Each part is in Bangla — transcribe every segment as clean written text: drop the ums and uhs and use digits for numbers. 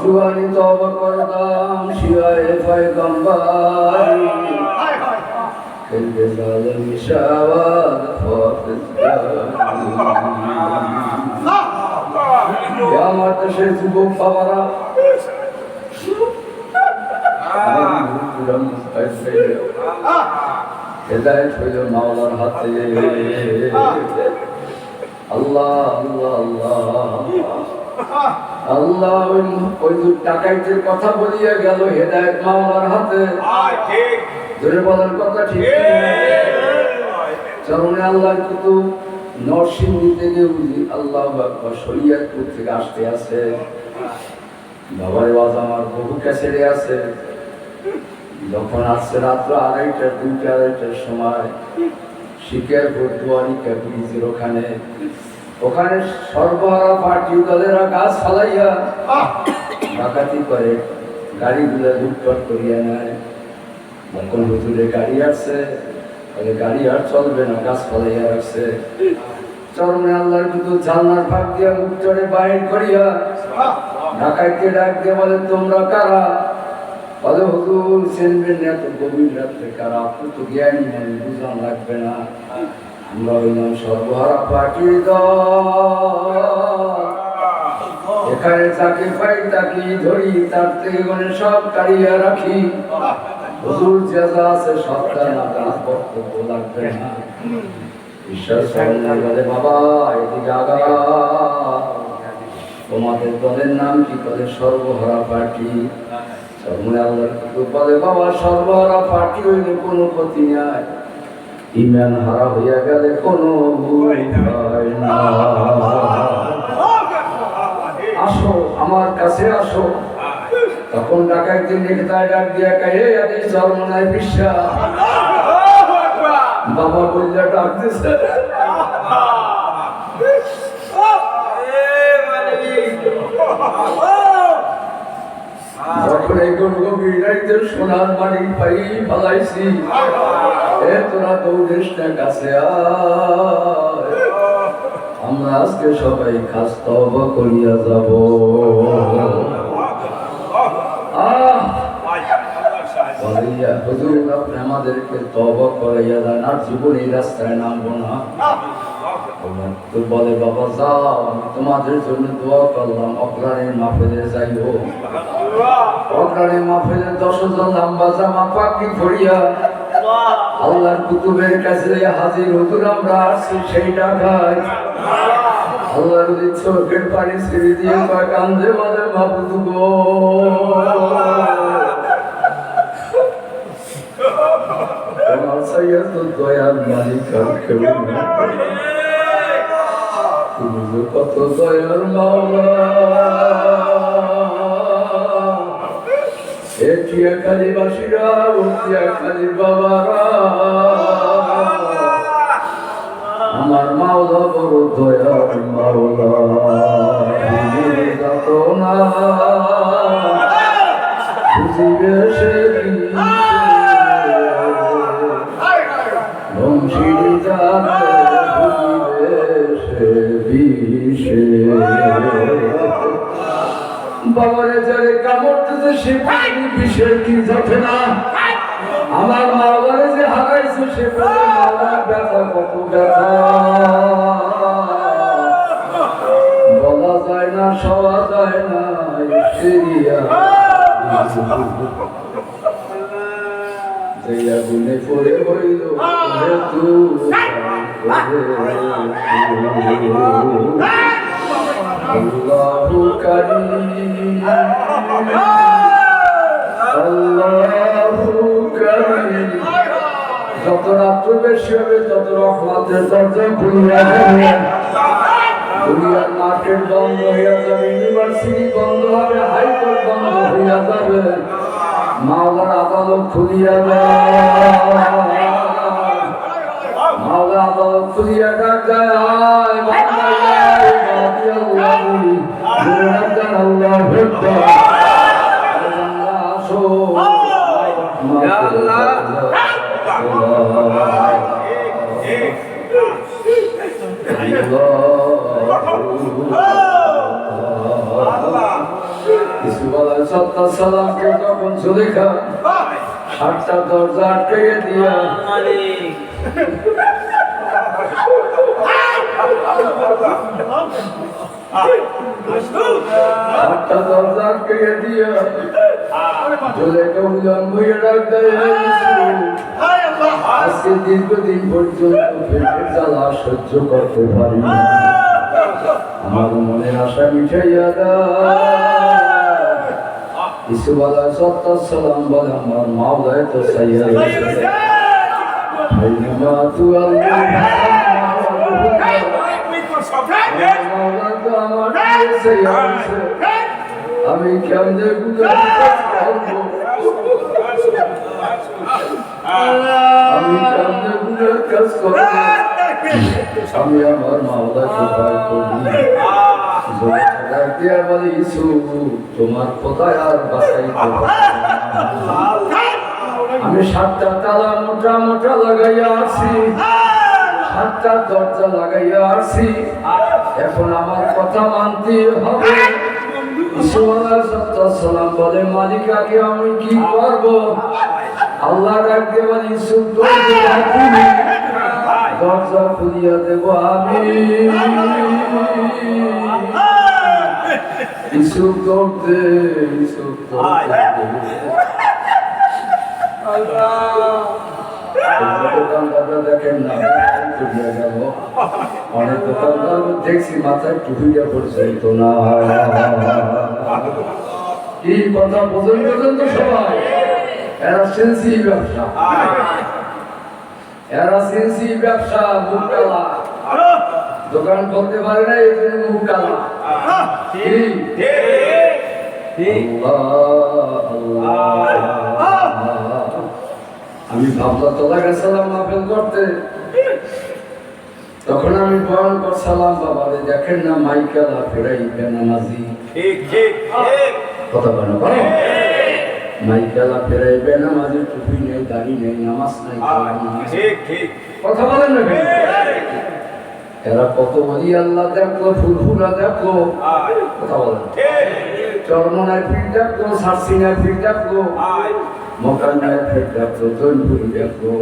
জুয়ানি তওবা করতাম শিয়ায়ে পয়গম্বর খেলবে জালিম শাওয়াত হাফেজ আমার দেশের যুবক বাবারা হেদায়েত হইল মাওলার হাতে। আল্লাহ আল্লাহ আল্লাহ আল্লাহ ওই টাকাইতের কথা বলিয়া গেল, হেদায়েত মাওলার হাতে। ধরে বলার কথা ঠিক চরণে আল্লাহর কুতুব নরসিংদী থেকে বুঝি আল্লাহ আকবার শরীয়তপুর থেকে আসতে আছে। বাবার আওয়াজ আমার বহু ক্যাসেটে আছে। যখন আসছে রাত্র 2:30 2:30টার সময় শিকারপুর দুয়ারিকা ব্রিজের ওখানে সর্বহারা পার্টি দলেরা গাছ ফালাইয়া ডাকাতি করে, গাড়িগুলো লুটপাট করিয়া নেয়। যখন হুজুরে গাড়ি আসছে, গাড়ি আর চলবে না, গাছ ফালাইয়া রাখছে। চরণে আল্লাহর কিন্তু জানলার ফাঁক দিয়া মুখ চড়ে বাইর করিয়া ঢাকাইতে ডাক দিয়ে বলে, তোমরা কারা? বলে, হুজুর চেনবেন না, এত গভীর রাত্রে কারা? আপনি তো জ্ঞানী মানুষ, বুঝান লাগবে না। আমরা হইলাম সর্বহারা পার্টি দল। এখানে তাকে পাই তাকে ধরি, তার থেকে গনে সব কাড়িয়া রাখি। হুজুর যা আছে সব তার বক্তব্য লাগবে না। ঈশ্বর স্মরণে বলে, বাবা এদিকে আগা, তোমাদের দলের নাম কি? বলে সর্বহারা পার্টি। সর্বনে আল্লাহর বলে, বাবা সর্বহারা পার্টি হইলে কোনো ক্ষতি নাই, ইমান হারা হইয়া গেলে কোনো ভয় না। আসো আমার কাছে আসো। তখন ডাকাইতে নেতায় ডাক দিয়া কে আরে চরমনায় বিশ্বাস বাবা বললে ডাক দিছে। যখন এই গভীর রাইতে সোনার বাড়ি পাই ফালাইছি, এ তোরা দৌড়িস না কাছে আয়, আমরা আজকে সবাই খাস তওবা করিয়া যাব। হুজুর আপনি আমাদেরকে তওবা করাইয়া দেন, আর জীবন এই রাস্তায় নামবো না। তো বলে, বাবা যাও, আমি তোমাদের জন্য দোয়া করলাম, অগ্রাণীর মাহফিলে যাইও। অগ্রাণীর মাহফিলে 10 জন লম্বা জামা পাকি পরিয়া আল্লাহর কুতুবের কাছে হাজির। হুজুর আমরা আসছি সেই ঢাকায়। আল্লাহর চোখের পানি ছেড়ে দিয়ে কান্দে মাঝে মাহবুব গো, তোমার সাইয়া তো দয়ার মালিক আর কেউ না, তুমি যে কত দয়ার মাওলা। এটিয়া কালীবাসীরা, ওটিয়া কালী বাবারা, আমার মাওলা বড় দয়ার মাওলা। যত না বুঝিবে সে বংশীর জানে, বুঝিবে সে বিষে। বাবারে যারে কামড়তেছে সে পানি বিষের কি যাবে না। আমার মাওলারে যে হারাইছে সে মাওলার ব্যথা কত ব্যথা, বলা যায় না, সওয়া যায় না। যে আগুনে পড়ে হইল আল্লাহু কারীম, আল্লাহু কারীম। যত রাত্র বেশি হবে তত রহমতের দরজা খুলিয়া যাবে। দুনিয়ার মার্কেট বন্ধ হইয়া যাবে, ইউনিভার্সিটি বন্ধ হবে, হাইকোর্ট বন্ধ হইয়া যাবে, মাওলার আদালত খুলিয়া যায়। মাওলার আদালত খুলিয়া যায়। Allah সালামকে তখন জুলেখা 7টা দরজা আটকে দিয়া আজকে দীর্ঘদিন পর্যন্ত পেটের জ্বালা সহ্য করতে পারি না, আমার মনের আশা মিঠাইয়া কিছু বলা সালাম বলে আমার মাওলায় তো সাইয়া আমি কেমনে আমি কেমনে গুণের কাজ করব, আমি আমার মাওলাকে ভয় করি। বলে ইসু তোমার কোথায় আর বাঁচাইতে পারবো না। আমি 7টা তালা মোটা মোটা লাগাইয়া আসি, 7টা দরজা লাগাইয়া আসি, এখন আমার কথা মানতে হবে। সালাম বলে মালিক আগে আমি কি করব? আল্লাহ ডাকতে বলে ইসুফ দরজা খুলিয়া দেব আমি। ইসুফ দৌড়তে ইসুফ দেখেন না, অনেক দোকানদার দেখছি মাথায় টুপিটা পরিচালিত না। কি কথা বোঝেন তো সবাই? এরা সেন্সি ব্যবসা, এরা সেন্সি ব্যবসা, মুখ কালা, দোকান করতে পারে না এই জন্য মুখ কালা। আমি ভাবলা তোলা গেছিলাম মাহফিল করতে, তখন আমি বয়ান করছিলাম বাবারে দেখেন না মাইকালা ফেরাই বেনামাজি, কথা বলো মাইকালা ফেরাই বেনামাজি, টুপি নেই, দাড়ি নেই, নামাজ নাই, কথা বলেন না? এরা কত বলি আল্লাহ দেখলো, ফুলফুলা দেখলো, কথা বলেন? চরমনায় ফির দেখলো, সারসিনায় ফির দেখলো, মকান্নায় ফির দেখলো, জৈনপুরি দেখলো,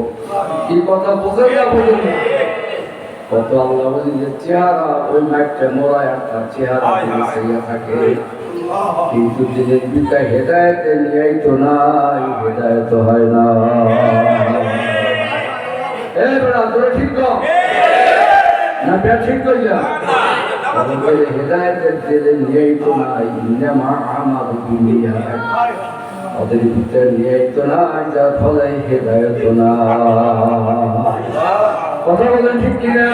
কি কথা বোঝে না বোঝেন না? কত আল্লাহ বলি যে চেহারা ওই মাইকটা মোড়ায় আর তার চেহারা সেইয়া থাকে, কিন্তু দিনের বিটা হেদায়েতে নিয়েই তো নাই, হেদায়েত হয় না। এই বেড়া তোরা ঠিক কর না, পেট ঠিক কর যা, হেদায়েতের দিলে নিয়েই তো নাই, ইন্নামা আমারু বিনিয়াত, ওদের ভিতরে নিয়েই তো নাই, যার ফলে হেদায়েত না। কথা বলেন ঠিক কিনা?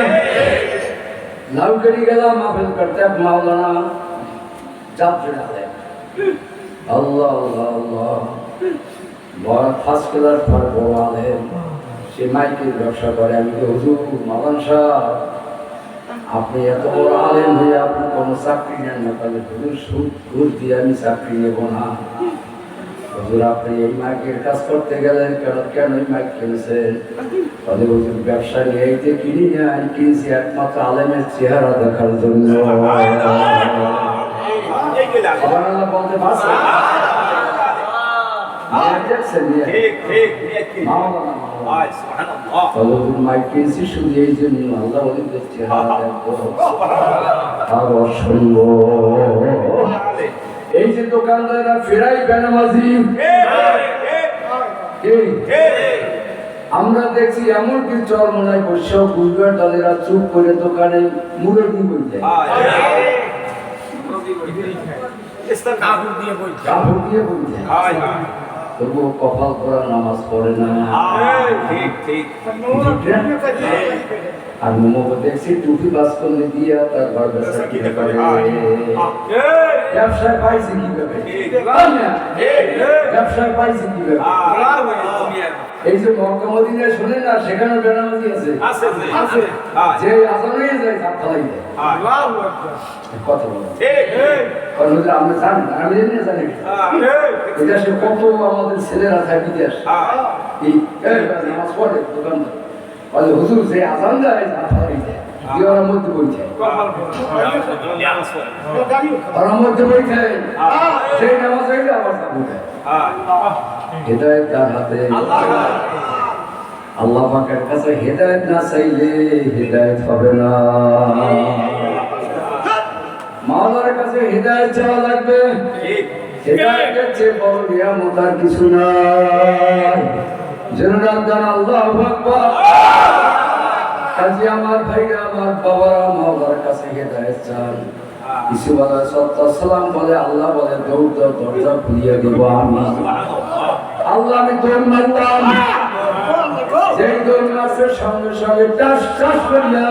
লাউকারি গেলাম মাহফিল করতে, মাওলানা জাফর আলেম, আল্লাহ আল্লাহ আল্লাহ, বড় ফার্স্ট ক্লাস বড় আলেম, সে মাইকের ব্যবসা করে। আমি তো হুজুর মাওলানা সাহেব, আপনি এত বড় আলেম হয়ে আপনি কোনো চাকরি নেন না, তাহলে হুজুর সুদ ঘুষ দিয়ে আমি চাকরি নেব না। হুজুর আপনি এই মাইকের কাজ করতে গেলেন কেন, কেন এই মাইক কিনেছেন? তাহলে হুজুর ব্যবসা নিয়ে এইতে কিনি না, আমি কিনছি একমাত্র আলেমের চেহারা দেখার জন্য। বলতে পারছে মাইক কিনছি শুধু এই জন্য, আল্লাহ ওদের চেহারা দেখবো আর অসম্ভব। এই যে দোকানদাররা ফেরাই বেনামাজি, আমরা দেখছি এমনকি চরমনায় বসে গুজরাট দলেরা চুপ করে দোকানে মুরগি বই যায়, কাপড় দিয়ে বই যায়, তবুও কপাল করা নামাজ পড়ে না। আর মোমো দেখছি টুপি বাস করলে দিয়া তার ব্যবসায় পাইছে কিভাবে, ব্যবসায় পাইছে কিভাবে? এই যে মক্কা মদিনায় শোনেন না, সেখানে বেনামাজি আছে, যে আজানে যায় তার ফলাই দেয়। কথা বলো আমরা জানি, আমি জানি জানি এটা সে কত আমাদের ছেলেরা থাকে বিদেশ, নামাজ পড়ে দোকানদার বলে হুজুর যে আজান দেয় তার ফলাই দেয়। ওর মধ্যে বইছে ওর মধ্যে বইছে সেই নামাজ হইলে আবার হেদায়েত তার হাতে। আল্লাহ পাকের কাছে হেদায়েত না চাইলে হেদায়েত হবে না। মাওলার কাছে হেদায়েত চাওয়া লাগবে। হেদায়েতের চেয়ে বড় নিয়ামত আর কিছু নাই। জনরাজন আল্লাহু আকবার। কাজী আমার ভাইরা, আমার বাবারা মাওলার কাছে হেদায়েত চান। ইসুফ আলাইহিস সালাম বলে, আল্লাহ বলে দৌড় দাও, দরজা খুলিয়ে দেব আমি। আল্লাহ আমি দৌড় মারলাম, যেই দৌড় মারছে সঙ্গে সঙ্গে টাস টাস করিয়া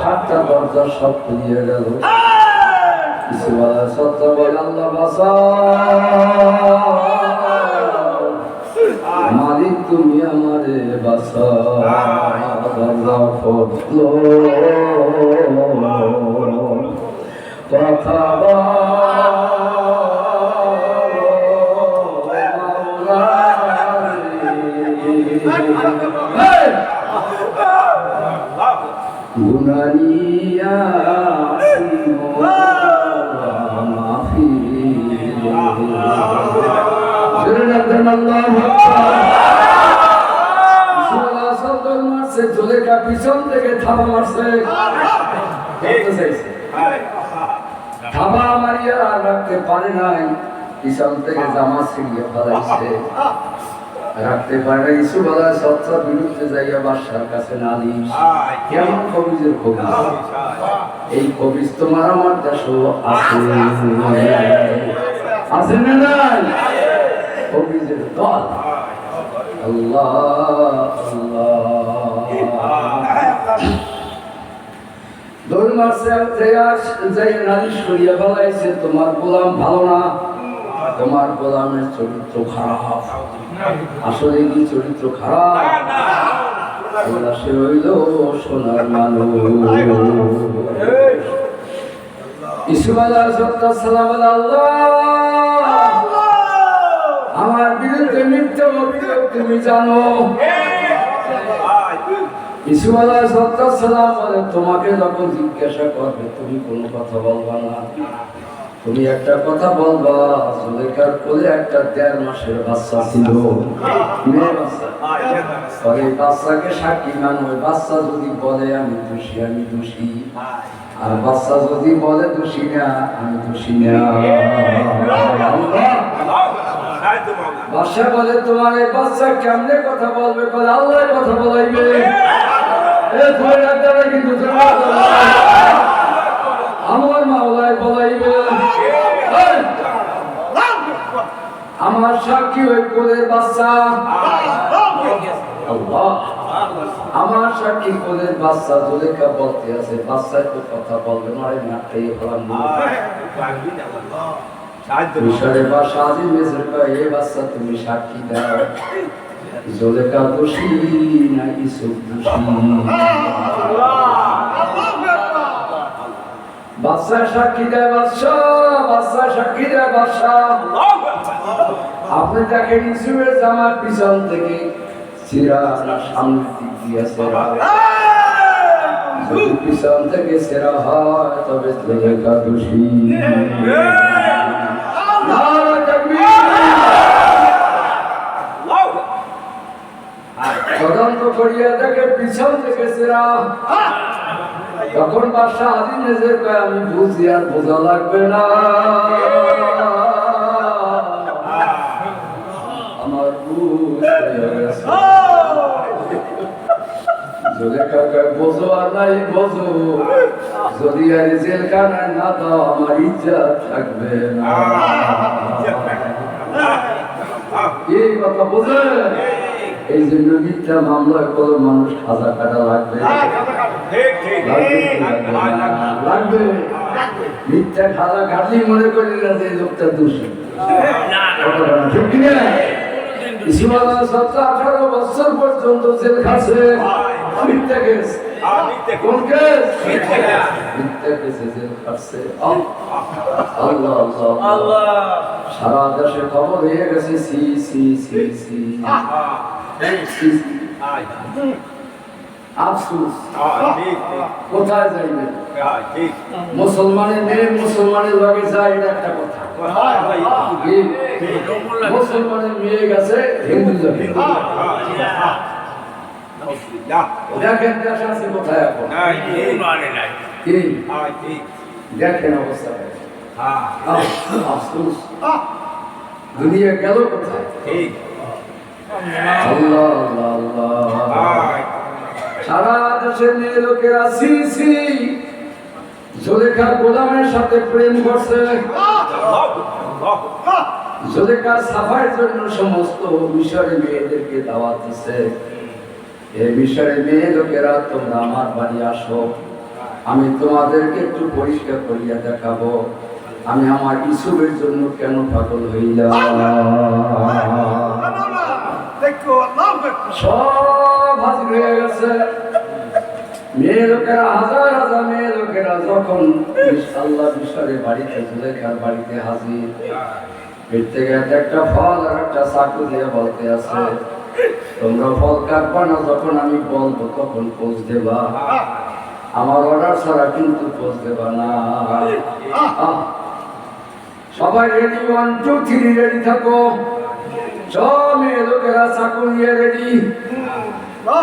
7টা দরজা সব খুলিয়ে গেল। ইসুফ আলাইহিস সালাম বলে, আল্লাহ বাঁচাও, মালিক তুমি আমারে বাঁচাও। দরজা খুললো, কথা গুনানিয়া মাফি জুলেখা পিছন থেকে থাবা মারছে, থাবা মারিয়া আর রাখতে পারে নাই, পিছন থেকে জামা ছিঁড়িয়ে ফেলাইছে, রাখতে পারে না। ইসুফ আলাইহিস সালামের বিরুদ্ধে যাইয়া বাদশার কাছে নালিশ। কেমন কবিজের কবিজ, এই কবিজ তোমার আমার দেশও আছে, আছে না নাই? কবিজের দল। আল্লাহ আল্লাহ দৌড় মারছে, যাই নালিশ করিয়া ফেলাইছে, তোমার গোলাম ভালো না, তোমার গোলামের চরিত্র খারাপ। আসলে কি চরিত্র খারাপ? সে হইল সোনার মানুষ। ইসুফ আলাইহিস সালাম বলে, আল্লাহ আমার বিরুদ্ধে মিথ্যা অভিযোগ তুমি জানো। ইসুফ আলাইহিস সালাম বলে, তোমাকে যখন জিজ্ঞাসা করবে তুমি কোনো কথা বলবা না, তুমি একটা কথা বলবা, জুলেখার কোলে একটা 1.5 মাসের বাচ্চা ছিল, মেয়ে বাচ্চা। পরে বাচ্চাকে সাক্ষী মানো, বাচ্চা যদি বলে আমি দোষী, আমি দোষী, আর বাচ্চা যদি বলে দোষী না, আমি দোষী না। বাদশা বলে, তোমার এই বাচ্চা কেমনে কথা বলবে? বলে আল্লাহ কথা বলাইবে। কিন্তু আমার মাওলায় বলাইবে। আমার সাক্ষী ওই কোলের বাচ্চা, আমার সাক্ষী কোলের বাচ্চা। জুলেখা বলতে আছে, বাচ্চায় তো কথা বলবে না, নাকটাই হলাম না। মিশরের বাদশা আজিজ মিসর কয়, এই বাচ্চা তুমি সাক্ষী দাও, জুলেখা দোষী না ইউসুফ দোষী? বাদশা সাক্ষী দেয়, বাদশা সাক্ষী দেয়। বাদশা আপনি দেখেন ইউসুফের জামার পিছন থেকে ছেঁড়া না সামনের দিক দিয়ে ছেঁড়া? যদি পিছন থেকে ছেঁড়া হয় তবে জুলেখা দোষী। তদন্ত করিয়া দেখে পিছন থেকে ছেঁড়া। তখন বাদশা আজিজ মিসর কয়, আমি বুঝি, আর বোঝা লাগবে না, আমার বুঝ হয়ে গেছে। জুলেখা কয়, বোঝো আর নাই বোঝো, যদি আর জেলখানায় না দাও আমার ইজ্জত থাকবে না। এই কথা বোঝে, এই জন্য মিথ্যা মামলা করে মানুষ খাজা কাটা লাগবে, লাগবে। মিথ্যা খাজা কাটলি মনে করি না যে লোকটা দোষী। ঠিক কিনা? ইসুফ আলাইহিস 18 বছর পর্যন্ত জেল খাটছে। মিথ্যা কেস, কোন কেস? মিথ্যা কেসে জেল খাটছে। আল্লাহ আল্লাহ, সারা দেশে খবর হয়ে গেছে, সি সি সি সি। আফসোস কোথায় যাইবে মুসলমানের মেয়ে মুসলমানের লগে যায় এটা একটা কথা মুসলমানের মেয়ে গেছে হিন্দু লগে দেখেন দেশ আছে কোথায় এখন দেখেন অবস্থা আফসোস দুনিয়া গেল কোথায় আল্লাহ আল্লাহ আল্লাহ সারা দেশের মেয়ে লোকেরা সিসি জুলেখা গোলামের সাথে প্রেম করছে জুলেখা সাফাইয়ের জন্য সমস্ত মিশরের মেয়েদেরকে দাওয়াত দিচ্ছে এই মিশরের মেয়ে লোকেরা তোমরা আমার বাড়ি আসো আমি তোমাদেরকে একটু পরিষ্কার করিয়া দেখাবো আমি আমার ইসুবের জন্য কেন পাগল হইলাম সব হাজির হয়ে গেছে মেয়ে লোকেরা হাজার হাজার মেয়ে লোকেরা যখন আল্লাহ মিশরের বাড়িতে জুলেখার বাড়িতে হাজির এর থেকে একটা ফল আর একটা চাকু দিয়ে বলতে আছে তোমরা ফল কাটবা না যখন আমি বলবো তখন পোজ দেবা আমার অর্ডার ছাড়া কিন্তু পোজ দেবা না সবাই রেডি 1 2 3 রেডি থাকো সব মেয়ে লোকেরা চাকু নিয়ে রেডি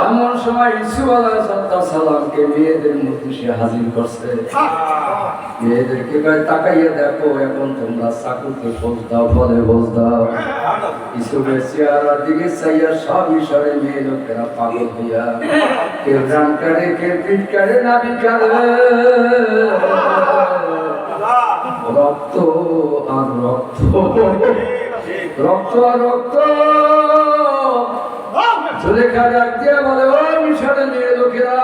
এমন সময় ইসুফ আলাইহিস সালামকে মেয়েদের মধ্যে সে হাজির করছে মেয়েদেরকে তাকাইয়া দেখো এখন তোমরা চাকুতে পোজ দাও ফলে পোজ দাও ইসুফের চেহারার দিকে চাইয়া সব মিশরের মেয়ে লোকেরা পাগল হইয়া কেউ রান কাটে কেউ পিঠ কাটে নাভি কাটে রক্ত আর রক্ত রক্ত আর রক্ত জুলেখা ডাক দিয়া বলে ও মিশরের মেয়ে লোকেরা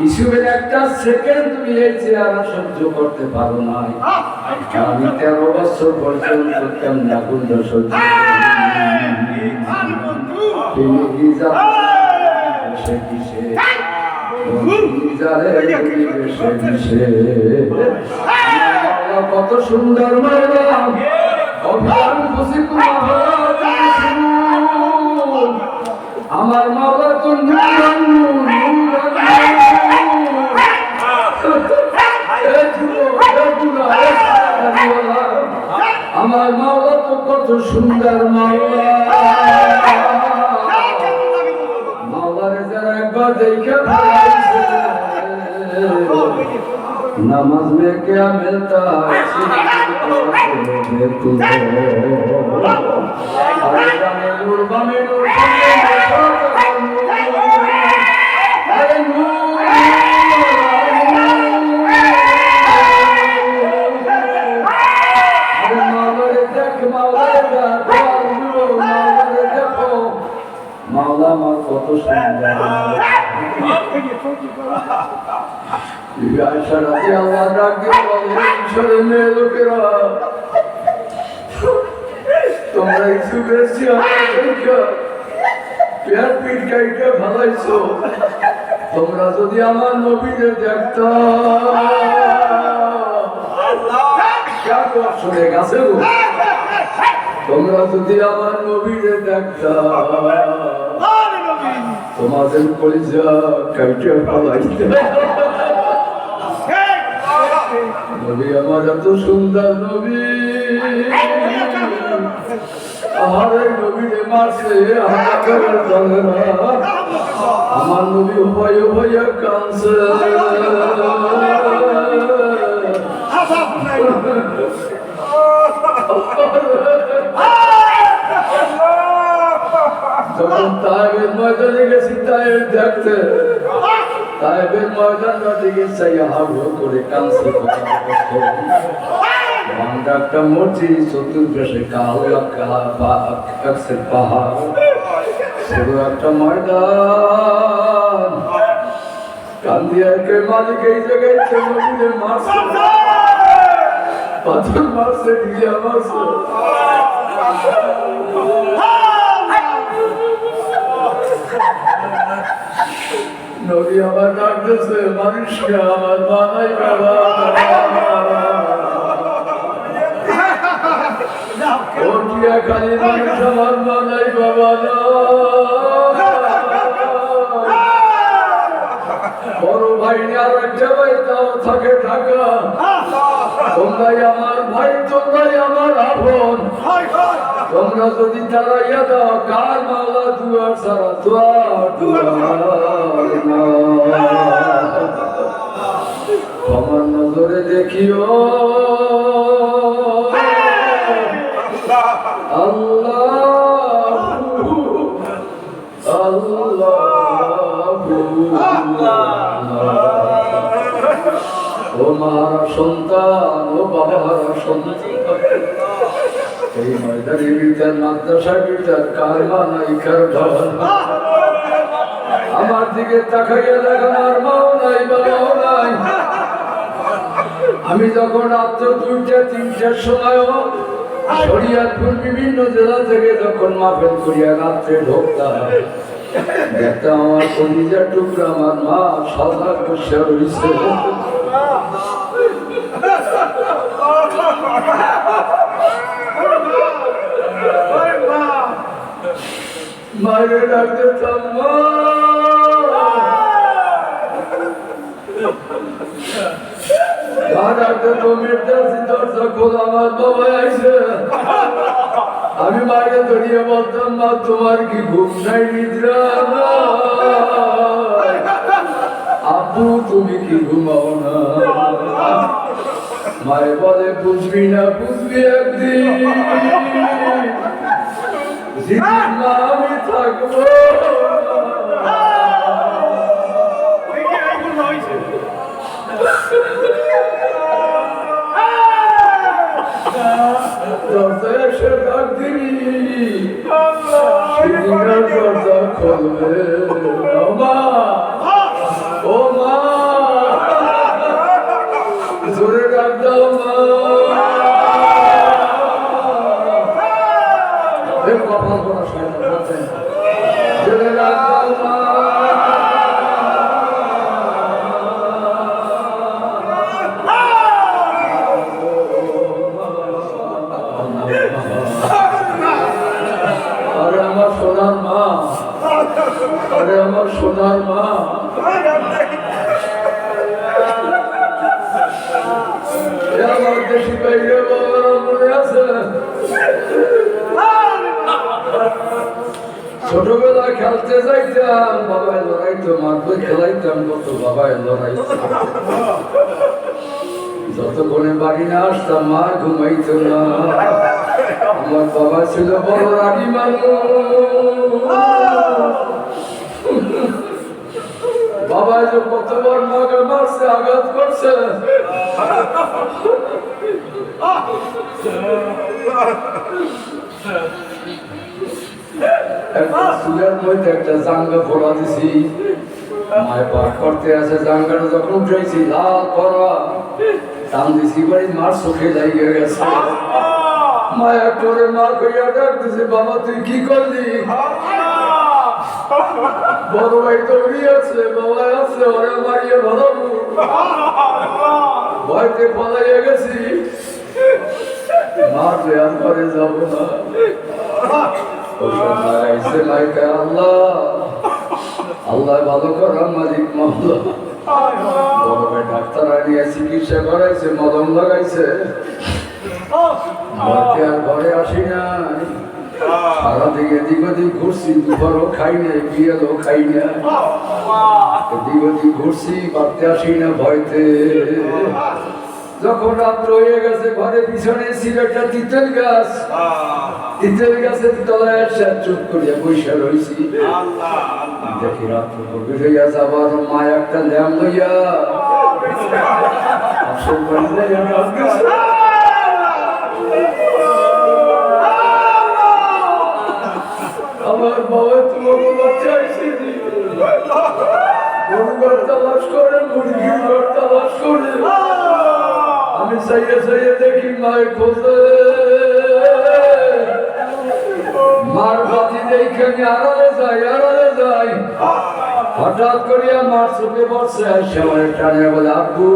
ইসুফের একটা সেকেন্ড তুমি এই চেহারা সহ্য করতে পারো নাই আমি 13 বছর পর্যন্ত কেমন আগুন সহ্য কত সুন্দর আমার মাওলা তো আমার মাওলা তো কত সুন্দর মাওলা মাওলারে যারা একবার দেখে नमाज में क्या मिलता है মাওলা আমার কত সুন্দর আয়সা রাদিয়াল্লাহু ডাক দিয়ে বলে মিশরের মেয়ে লোকেরা তোমরা ইসুফের চেহারা দেখে পেট পিট কাইটে ভালাইছো তোমরা যদি আমার নবীকে দেখতা শুনে গেছে তোমরা যদি আমার নবীকে দেখতা তোমাদের কলিজা কাইটে ভালাইতে নবী আমার এত সুন্দর নবী আহারে নবীরে মারছে আমার নবী ভয় ভয় কাঁদছে যখন তায়েবের ময়দানে গেছি তায়েব দেখতে তায়েবের ময়দানটা দিকে চাইয়া হাওয়া করে কাঁদছে একটা মসজিদ চতুর্পাশে কাছে পাহাড় শুধু একটা ময়দান কান্দিয়াকে মালিক এই জায়গায় মারছে পাথর মারছে ঢিলা মারছে নবী আমার ডাকতেছে মানুষকে আমার বানাই বাবা ওটিয়া খালি মানুষ আমার বানাই বাবা বড় ভাই আর একটা ভাই তাও থাকে ঢাকা। তোমরাই আমার ভাই, তোমরাই আমার আপন। তোমরা যদি তারাইয়া দাও কার মাওলা দুয়ার সারা দুয়ার আমার নজরে দেখিও আল্লাহ ও মার সন্তান, ও বাবার সন্তান, এই ময়দানি বিদ্যার মাদ্রাসা বিদ্যার কার মা নাই কার বাবা। আমার দিকে তাকাইয়া দেখ, আমার মাও নাই বাবাও নাই। আমি যখন রাত্র 2টা-3টার সময় শরিয়াতপুর বিভিন্ন জেলা থেকে যখন মাহফিল করিয়া রাত্রে ঢোকতাম, দেখতাম আমার কলিজার টুকরা আমার মা সাদা বসে রয়েছে। মায়ের ডাকতে থাম্মা, আমি মাকে ধরিয়ে বলতাম, মা তোমার কি ঘুম নাই, নিদ্রা নাই? আব্বু তুমি কি ঘুমাও না? মায়ে বলে বুঝবি না, বুঝবি একদিন, যেদিন মা আমি থাকবো। দরজা খুলবে ও মা, জোরে ডাক দাও মা। কথা বলা জোরে ডাক দাও মা। সোনার মা, আরে আমার সোনার মা, আমার দেশি বাইরে বাবার মনে আছে। ছোটবেলা খেলতে যাইতাম, বাবায় লড়াইতো, মারবে খেলাইতাম, কত বাবায় লড়াইতো। যতক্ষণে বাড়ি না আসতাম মা ঘুমাইতো না। আমার বাবা ছিল বড় রাগী মানুষ। বাবা যে কতবার মাকে মারছে, আঘাত করছে। চুলের মধ্যে একটা জাঙ্গা ফোড়া দিছি, মায় পাক করতে আছে। জাঙ্গাটা যখন উঠেছি লাল করা টান দিছি, বাড়ি মার চোখে লাগিয়ে গেছে। মায়া করে মা কইয়া ডাক দিছে, বাবা তুই কি করলি? বড় ভাই তো আছে, বাবা আছে, ওরা মারিয়ে ভালো ভয়তে পালাইয়া গেছি। মা আর ঘরে যাবো না। আল্লাহ আল্লাহ ভালো করার মালিক মামলা। বড় ভাই ডাক্তার আনিয়া চিকিৎসা করাইছে, মলম লাগাইছে। আর ঘরে আসি নাই, সারাদিকে এদিক ওদিক ঘুরছি, দুপুরও খাই নাই, বিয়েও খাই না। এদিক ওদিক ঘুরছি, বাড়তে আসি না ভয়তে। যখন রাত্র হয়ে গেছে, ঘরে পিছনে ছিল একটা তিতেল গাছ। তিতেল গাছের তলায় এসে চুপ করিয়া বৈশা রয়েছি। দেখি রাত্র গভীর হইয়া যাবার, মা একটা ল্যাম্প লইয়া আমার বাবা তোমাকে বাচ্চাইছি, গরুঘর তালাশ করে, মুরগির ঘর তালাশ করে। আমি চাইয়ে চাইয়ে দেখি মায়ের খোঁজে, মার বাতি দেখে আমি আড়ালে যাই, আড়ালে যাই। হঠাৎ করিয়া মার চোখে পড়ছে, আসে আমার টানে বলে, আব্বু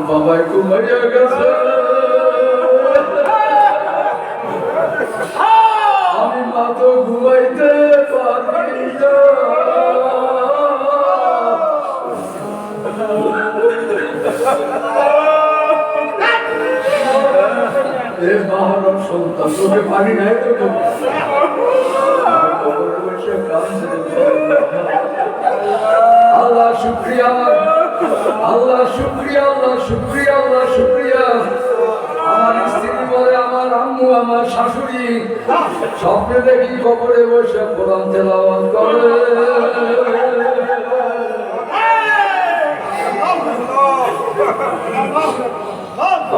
বাবাই ঘুমাইয়া গেছে। আমি মা তো ঘুমাইতে পারি। মানব সন্তান তোকে পারি নাই তোকে আল্লাহ শুক্রিয়া আল্লাহ শুক্রিয়া আল্লাহ শুক্রিয়া আল্লাহ শুক্রিয়া আমার স্ত্রী বলে আমার আম্মু আমার শাশুড়ি স্বপ্নে দেখি কবরে বসে কোরআন তেলাওয়াত করে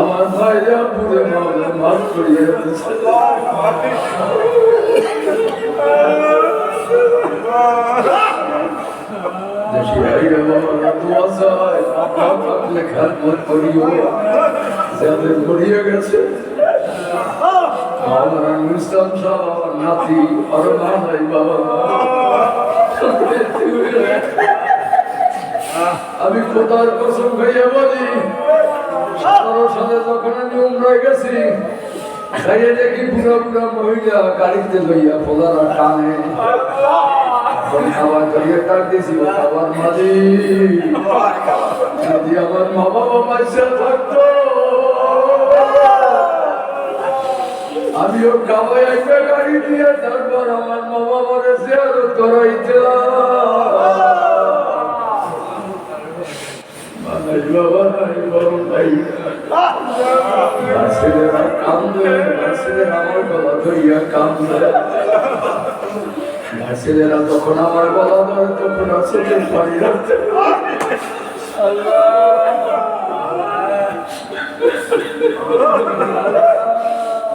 আমার ভাইরা পুরে মামলা মাফ করিয়ে দিচ্ছে দেশি ভাইরা মামলা দোয়া চায় আপনার থাকলে খেয়াল করিও যাদের মরিয়ে গেছে আমার ইসলাম সাহেব আমার নাতি আরো না নাই বাবা আমি খোদার কসম খাইয়া বলি 17 সালে যখন আমি উমরায় গেছি খাইয়ে দেখি বুড়া বুড়া মহিলা গাড়িতে লইয়া খোদারা টানে খাবার করিয়ে ডাক দিয়েছি ও খাবার মাঝি যদি আমার মা বাবা পয়সা থাকতো আমিও খাবাই একটা গাড়ি দিয়ে তারপর আমার মা বাবার জিয়ারত করাইতাম ছেলেরা যখন আমার গলা ধরে তখন আসলে পানি রাখতে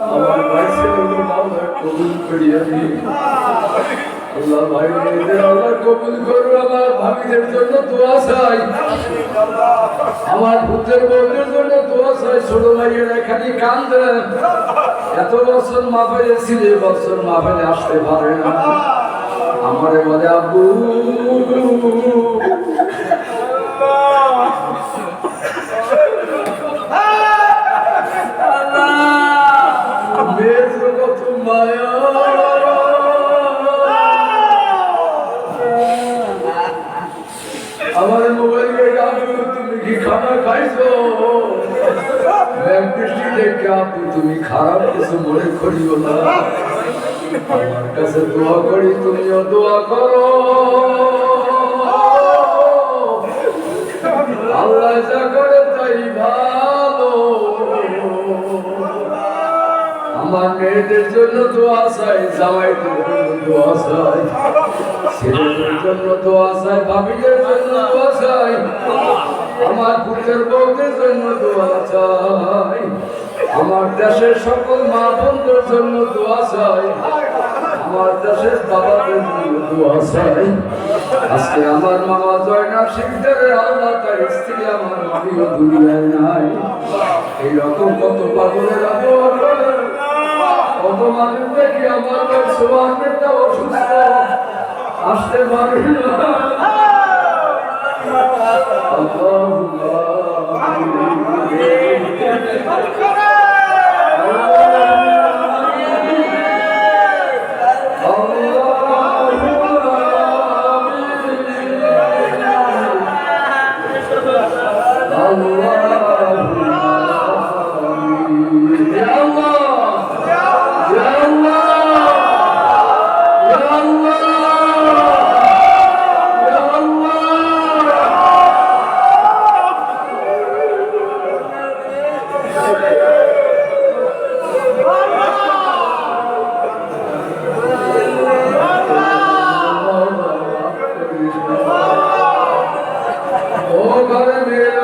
আমার ভাই ছেলেগুলো কবুল করি আমি আল্লাহ ভাই মেয়েদের আল্লাহ কবুল করো আমার ভাবিদের জন্য দোয়া চাই আমার পুত্রের বউদের জন্য দোয়া চাই ছোট ভাইয়ের এখানে কান্দে এত বছর মাফেলে ছিল বছর মাফেলে আসতে পারে না আমারে বলে আব্বু মেয়ের কত মায়া আমার মোবাইলে তুমি কি খানা খাইছো বৃষ্টি দেখে আপু তুমি খারাপ কিছু মনে করিও না আমার কাছে দোয়া করি তুমিও দোয়া করো আল্লাহ যা করে তাই ভালো আমার মেয়েদের জন্য দোয়া চাই জামাইদের জন্য দোয়া চাই ছেলেদের জন্য দোয়া চাই ভাবিদের জন্য দোয়া চাই আমার পুত্রের বউদের জন্য দোয়া চাই আমার দেশের সকল মা বোনদের জন্য দোয়া চাই আমার দেশের বাবাদের জন্য দোয়া চাই আজকে আমার মামা জয়না শিখদের আল্লাহ তার স্ত্রী আমার আমিও দুনিয়ায় নাই এইরকম কত পাগলেরা দোয়া করে কত মানুষ দেখি আমার সোয়ারটা অসুস্থ আসতে পারে না ও ঘরে মেয়ে